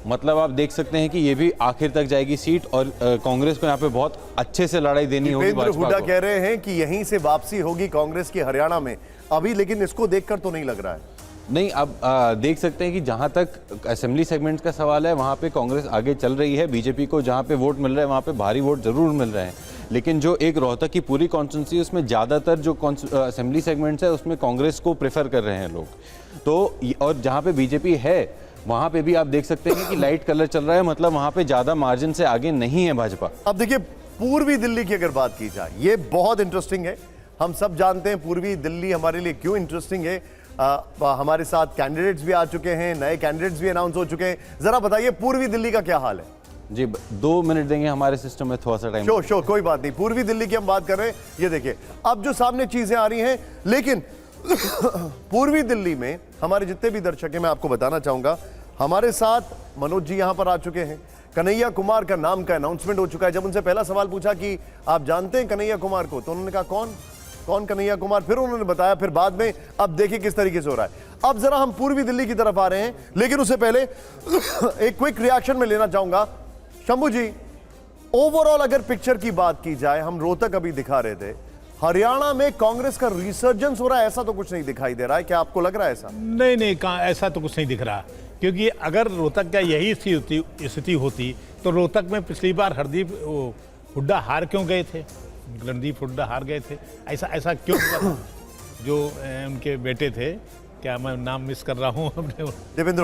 मतलब आप देख सकते हैं कि ये भी आखिर तक जाएगी सीट और कांग्रेस को यहाँ पे बहुत अच्छे से लड़ाई देनी होगी। दीपेंद्र हुड्डा कह रहे हैं कि यहीं से वापसी होगी कांग्रेस की हरियाणा में अभी, लेकिन इसको देखकर तो नहीं लग रहा है। नहीं, अब देख सकते हैं कि जहां तक असेंबली सेगमेंट्स का सवाल है वहां पे कांग्रेस आगे चल रही है। बीजेपी को जहां पे वोट मिल रहा है वहां पे भारी वोट जरूर मिल रहे हैं, लेकिन जो एक रोहतक की पूरी कॉन्स्टिट्यूंसी उसमें ज़्यादातर जो असेंबली सेगमेंट्स है उसमें कांग्रेस को प्रेफर कर रहे हैं लोग। तो और जहां पे बीजेपी है वहां पे भी आप देख सकते हैं कि लाइट कलर चल रहा है, मतलब वहां पे ज़्यादा मार्जिन से आगे नहीं है भाजपा। अब देखिए, पूर्वी दिल्ली की अगर बात की जाए, ये बहुत इंटरेस्टिंग है। हम सब जानते हैं पूर्वी दिल्ली हमारे लिए क्यों इंटरेस्टिंग है। हमारे साथ कैंडिडेट्स भी आ चुके हैं, नए कैंडिडेट्स भी अनाउंस हो चुके हैं। जरा बताइए पूर्वी दिल्ली का क्या हाल है? जी 2 मिनट देंगे, हमारे सिस्टम में थोड़ा सा टाइम। शो कोई बात नहीं, पूर्वी दिल्ली की हम बात कर रहे हैं। ये देखिए अब जो सामने चीजें आ रही हैं, लेकिन पूर्वी दिल्ली में हमारे जितने भी दर्शक हैं मैं आपको बताना चाहूंगा, हमारे साथ मनोज जी यहां पर आ चुके हैं। कन्हैया कुमार का नाम का अनाउंसमेंट हो चुका है। जब उनसे पहला सवाल पूछा कि आप जानते हैं कन्हैया कुमार को, तो उन्होंने कहा कौन कन्हैया कुमार, फिर उन्होंने बताया, फिर बाद में अब देखिए किस तरीके से हो रहा है। अब जरा हम पूर्वी दिल्ली की तरफ आ रहे हैं, लेकिन उससे पहले एक क्विक रिएक्शन में लेना चाहूंगा। शंभू जी, ओवरऑल अगर पिक्चर की बात की जाए, हम रोहतक अभी दिखा रहे थे, हरियाणा में कांग्रेस का रिसर्जेंस हो रहा है, ऐसा तो कुछ नहीं दिखाई दे रहा है। क्या आपको लग रहा है ऐसा? नहीं, ऐसा तो कुछ नहीं दिख रहा, क्योंकि अगर रोहतक का यही स्थिति होती तो रोहतक में पिछली बार हरदीप हुड्डा हार क्यों गए थे, रणदीप हुड्डा हार गए थे, ऐसा क्यों हुआ? जो उनके बेटे थे, क्या मैं नाम मिस कर रहा हूँ अपने, देवेंद्र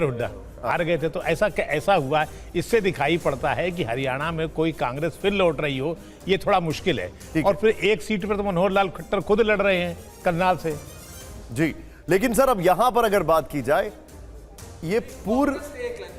हुड्डा हार गए थे। तो ऐसा हुआ है। इससे दिखाई पड़ता है कि हरियाणा में कोई कांग्रेस फिर लौट रही हो, ये थोड़ा मुश्किल है। और फिर एक सीट पर तो मनोहर लाल खट्टर खुद लड़ रहे हैं करनाल से। जी, लेकिन सर अब यहां पर अगर बात की जाए, ये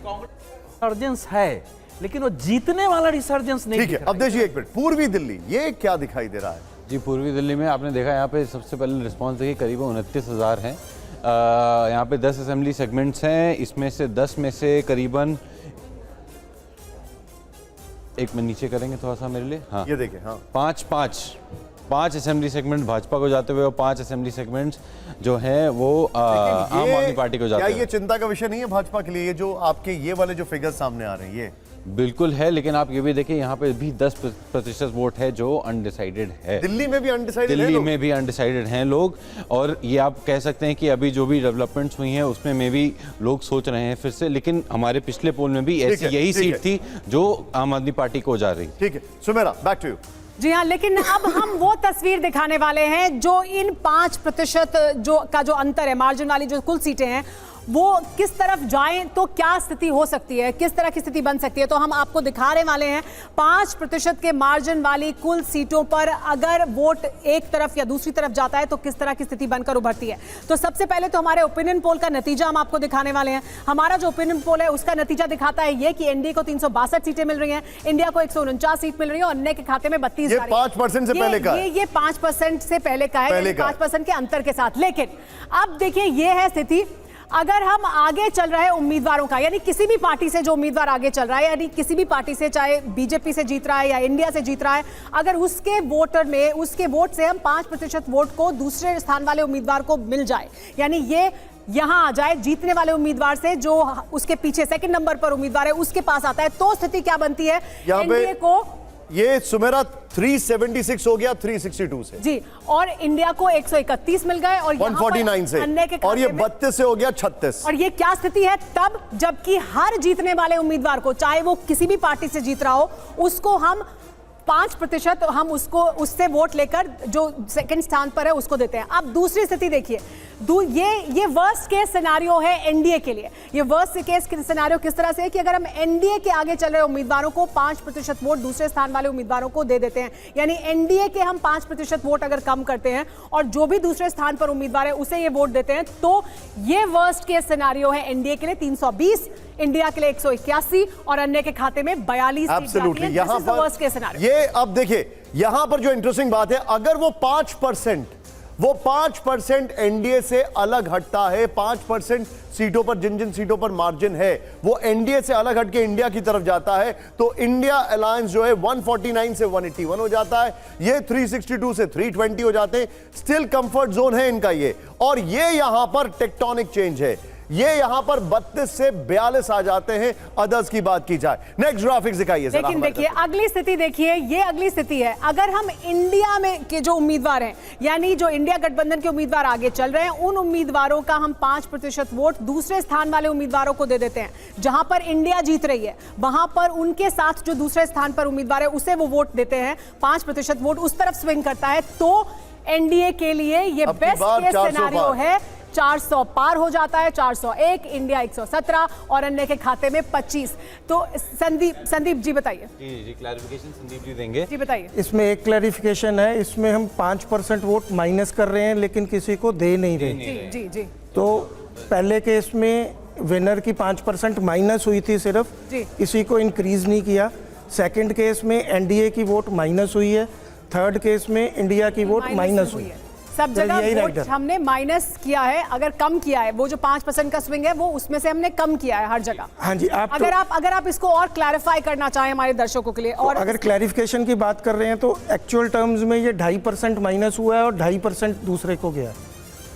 रिसर्जेंस है, लेकिन वो जीतने वाला रिसर्जेंस नहीं। ठीक है, अब देखिए एक मिनट, पूर्वी दिल्ली ये क्या दिखाई दे रहा है? जी पूर्वी दिल्ली में आपने देखा, यहाँ पे सबसे पहले रिस्पांस देखिए करीब 29,000 हैं। यहाँ पे 10 असेंबली सेगमेंट्स हैं, इसमें से 10 में से करीबन, एक मिनट नीचे करेंगे थोड़ा सा मेरे लिए, हाँ ये देखिए, हाँ 5 असेंबली सेगमेंट भाजपा को जाते हुए और 5 असेंबली सेगमेंट्स जो हैं वो आम आदमी पार्टी को जाते हैं। क्या ये चिंता का विषय नहीं है भाजपा के लिए, ये जो आपके ये वाले जो फिगर्स सामने आ रहे हैं? ये बिल्कुल है, लेकिन आप ये भी देखिए यहाँ पे भी 10% वोट है जो अनडिसाइडेड है। दिल्ली में भी अनडिसाइडेड, दिल्ली में भी अनडिसाइडेड हैं लोग। और ये आप कह सकते हैं कि अभी जो भी डेवलपमेंट्स हुई हैं उसमें में भी लोग सोच रहे हैं फिर से, लेकिन हमारे पिछले पोल में भी ऐसी यही सीट थी जो आम आदमी पार्टी को जा रही। ठीक है सुमेरा, बैक टू यू। जी हाँ, लेकिन अब हम वो तस्वीर दिखाने वाले हैं जो इन 5% जो अंतर है, मार्जिन वाली जो कुल सीटें हैं, वो किस तरफ जाएं तो क्या स्थिति हो सकती है, किस तरह की स्थिति बन सकती है। तो हम आपको दिखाने वाले हैं 5% के मार्जिन वाली कुल सीटों पर अगर वोट एक तरफ या दूसरी तरफ जाता है तो किस तरह की स्थिति बनकर उभरती है। तो सबसे पहले तो हमारे ओपिनियन पोल का नतीजा हम आपको दिखाने वाले हैं। हमारा जो ओपिनियन पोल है उसका नतीजा दिखाता है ये कि एनडीए को 362 सीटें मिल रही हैं, इंडिया को 149 सीट मिल रही है और अन्य के खाते में 32। ये 5% से पहले का है, ये 5% से पहले का है, 5% के अंतर के साथ। लेकिन अब देखिए ये है स्थिति, अगर हम आगे चल रहे उम्मीदवारों का, यानी किसी भी पार्टी से जो उम्मीदवार आगे चल रहा है, यानी किसी भी पार्टी से, चाहे बीजेपी से जीत रहा है या इंडिया से जीत रहा है, अगर उसके वोट से हम 5% वोट को दूसरे स्थान वाले उम्मीदवार को मिल जाए, यानी ये यहां आ जाए जीतने वाले उम्मीदवार से, जो उसके पीछे सेकंड नंबर पर उम्मीदवार है उसके पास आता है, तो स्थिति क्या बनती है? एनडीए को ये सुमेरा 376 हो गया 362 से जी, और इंडिया को 131 मिल गए और 149 से, और ये 32 से हो गया 36। और ये क्या स्थिति है तब, जबकि हर जीतने वाले उम्मीदवार को, चाहे वो किसी भी पार्टी से जीत रहा हो, उसको हम 5% हम उससे वोट लेकर जो सेकंड स्थान पर है उसको देते हैं। अब दूसरी स्थिति देखिए, ये वर्स्ट केस सिनेरियो है एनडीए के लिए। ये वर्स्ट केस सिनेरियो किस तरह से है कि अगर हम एनडीए के आगे चल रहे उम्मीदवारों को 5% वोट दूसरे स्थान वाले उम्मीदवारों को दे देते हैं, यानी एनडीए के हम 5% वोट अगर कम करते हैं और जो भी दूसरे स्थान पर उम्मीदवार है उसे ये वोट देते हैं, तो ये वर्स्ट केस सिनेरियो है एनडीए के लिए। 320, इंडिया के लिए 181 और अन्य के खाते में 42 सीट जाती है। यहां पर वर्स्ट केस सिनेरियो। ये अब देखिए यहां पर जो इंटरेस्टिंग बात है, अगर वो 5% एनडीए से अलग हटता है, 5% सीटों पर, जिन सीटों पर मार्जिन है वो एनडीए से अलग हट के इंडिया की तरफ जाता है, तो इंडिया अलायंस जो है 149 से 181 हो जाता है, ये 362 से 320 हो जाते हैं। स्टिल कंफर्ट जोन है इनका ये, और ये यहां पर टेक्टोनिक चेंज है। ये यहां पर 32 से 42 आ जाते हैं अदर्स की बात की जाए। नेक्स्ट ग्राफिक्स दिखाइए जरा लेकिन हमारे देखिए अगली स्थिति देखिए, ये अगली स्थिति है। अगर हम इंडिया में के जो उम्मीदवार हैं, यानी जो इंडिया गठबंधन के उम्मीदवार आगे चल रहे हैं, उन उम्मीदवारों का हम 5% वोट दूसरे स्थान वाले उम्मीदवारों को दे देते हैं। जहां पर इंडिया जीत रही है वहां पर उनके साथ जो दूसरे स्थान पर उम्मीदवार है उसे वो वोट देते हैं, 5% वोट उस तरफ स्विंग करता है। तो एनडीए के लिए ये अब की बेस्ट बार केस 400 सिनेरियो पार। है। 400 पार हो जाता है, 401, इंडिया 117 और अन्य के खाते में 25। तो संदीप जी बताइए। जी क्लैरिफिकेशन संदीप जी देंगे। जी बताइए। इसमें एक क्लैरिफिकेशन है, इसमें हम 5% वोट माइनस कर रहे हैं लेकिन किसी को दे नहीं रहे। जी जी जी तो पहले केस में विनर की 5% माइनस हुई थी सिर्फ, जी। किसी को इंक्रीज नहीं किया। सेकंड केस में एनडीए की वोट माइनस हुई है, थर्ड केस में इंडिया की वोट माइनस हुई है। सब तो यही जगह राइट वोट है। हमने माइनस किया है, अगर कम किया है, वो जो 5% का स्विंग है वो उसमें से हमने कम किया है हर जगह। हाँ जी, आप अगर आप इसको और क्लैरिफाई करना चाहें हमारे दर्शकों के लिए। और अगर क्लैरिफिकेशन की बात कर रहे हैं तो एक्चुअल टर्म्स में ये 2.5% माइनस हुआ है और 2.5% दूसरे को गया है,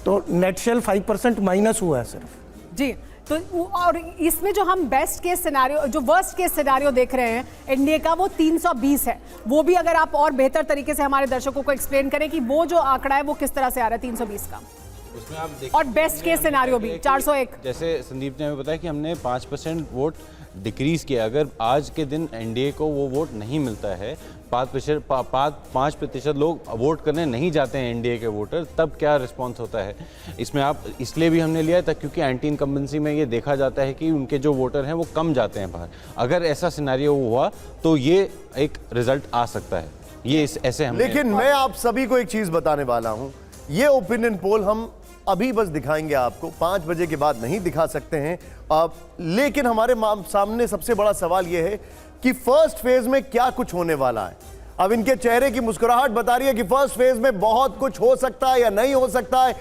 तो नेट शेल 5% माइनस हुआ है सिर्फ। जी, तो और इसमें जो हम बेस्ट केस सिनेरियो, जो वर्स्ट केस सिनेरियो देख रहे हैं इंडिया का, वो 320 है। वो भी अगर आप और बेहतर तरीके से हमारे दर्शकों को एक्सप्लेन करें कि वो जो आंकड़ा है वो किस तरह से आ रहा है 320 का, उसमें आप देखिए और बेस्ट केस सिनेरियो भी 401। जैसे संदीप ने हमें बताया कि हमने 5% वोट डिक्रीज किया। अगर आज के दिन एनडीए को वो वोट नहीं मिलता है, 5% लोग वोट करने नहीं जाते हैं एनडीए के वोटर, तब क्या रिस्पांस होता है? इसमें आप इसलिए भी हमने लिया था क्योंकि एंटी इनकम्बेंसी में ये देखा जाता है कि उनके जो वोटर हैं वो कम जाते हैं बाहर। अगर ऐसा सिनेरियो हुआ तो ये एक रिजल्ट आ सकता है। ये ऐसे हम, लेकिन मैं आप सभी को एक चीज बताने वाला हूं। ये ओपिनियन पोल हम अभी बस दिखाएंगे आपको, 5 बजे के बाद नहीं दिखा सकते हैं। लेकिन हमारे सामने सबसे बड़ा सवाल यह है कि फर्स्ट फेज में क्या कुछ होने वाला है। अब इनके चेहरे की मुस्कुराहट बता रही है कि फर्स्ट फेज में बहुत कुछ हो सकता है या नहीं हो सकता है।